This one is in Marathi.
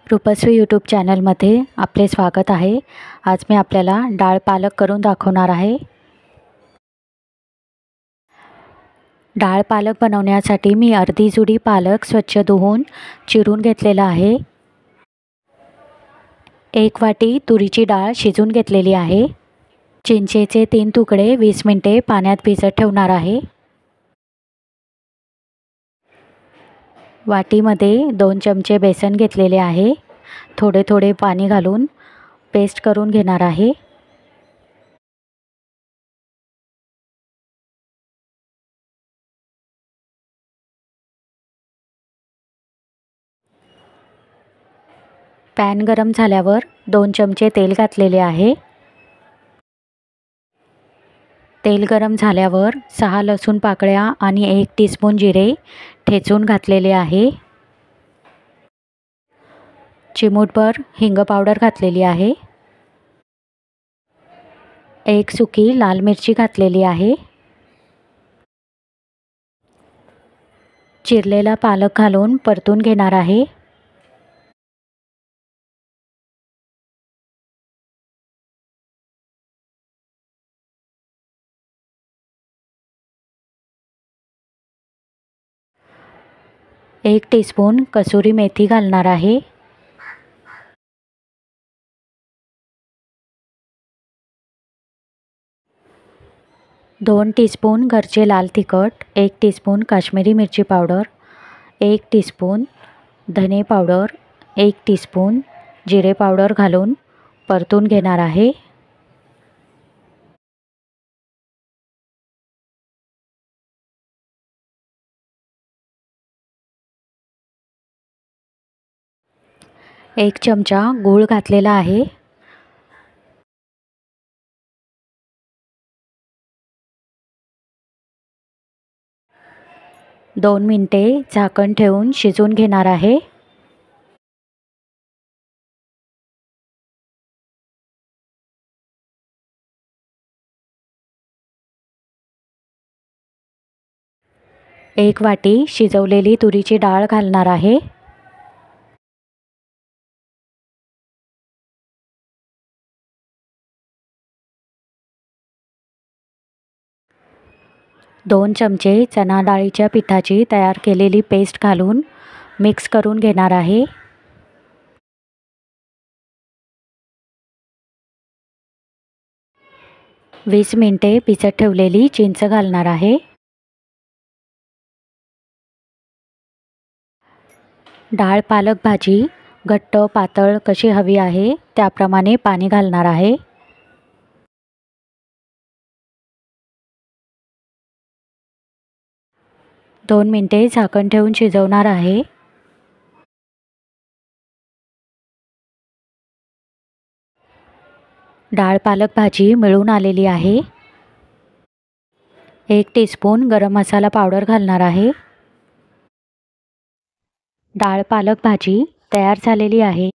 रूपश्री यूट्यूब चॅनलमध्ये आपले स्वागत आहे। आज मी आपल्याला डाळ पालक करून दाखवणार आहे। डाळ पालक बनवण्यासाठी मी अर्धी जुडी पालक स्वच्छ धुवून चिरून घेतलेला आहे। 1 वाटी तुरीची डाळ शिजवून घेतलेली आहे। चिंचेचे 3 तुकडे 20 मिनिटे पाण्यात भिजत ठेवणार आहे। वाटीमध्ये 2 चमचे बेसन घेतलेले आहे। थोडे थोडे पाणी घालून पेस्ट करून घेणार आहे। पॅन गरम झाल्यावर 2 चमचे तेल घातलेले आहे। तेल गरम झाल्यावर 6 लसूण पाकळ्या आणि 1 टीस्पून जिरे ठेचून घातलेले आहे। चिमूटभर हिंग पावडर घातलेली आहे। 1 सुकी लाल मिरची घातलेली आहे। चिरलेला पालक घालून परतून घेणार आहे। एक टीस्पून कसुरी मेथी घालणार आहे। दोन टीस्पून घरचे लाल तिखट, 1 टीस्पून काश्मीरी मिरची पावडर, 1 टीस्पून धने पावडर, 1 टीस्पून जिरे पावडर घालून परतून घेणार आहे। एक चमचा गूळ घातलेला आहे। दोन मिनिटे झाकण ठेवून शिजवून घेणार आहे। एक वाटी शिजवलेली तुरीची डाळ घालणार आहे। दोन चमचे चना डाळीच्या पिठाची तयार केलेली पेस्ट घालून मिक्स करून घेणार आहे। वीस मिनिटे भिजत ठेवलेली चिंच घालणार आहे। डाळ पालक भाजी घट्ट पातळ कशी हवी आहे त्याप्रमाणे पाणी घालणार आहे। दोन मिनिटे झाकण ठेवून शिजवणार आहे। डाळ पालक भाजी मिळून आलेली आहे। 1 टीस्पून गरम मसाला पावडर घालणार आहे। डाळ पालक भाजी तयार झालेली आहे।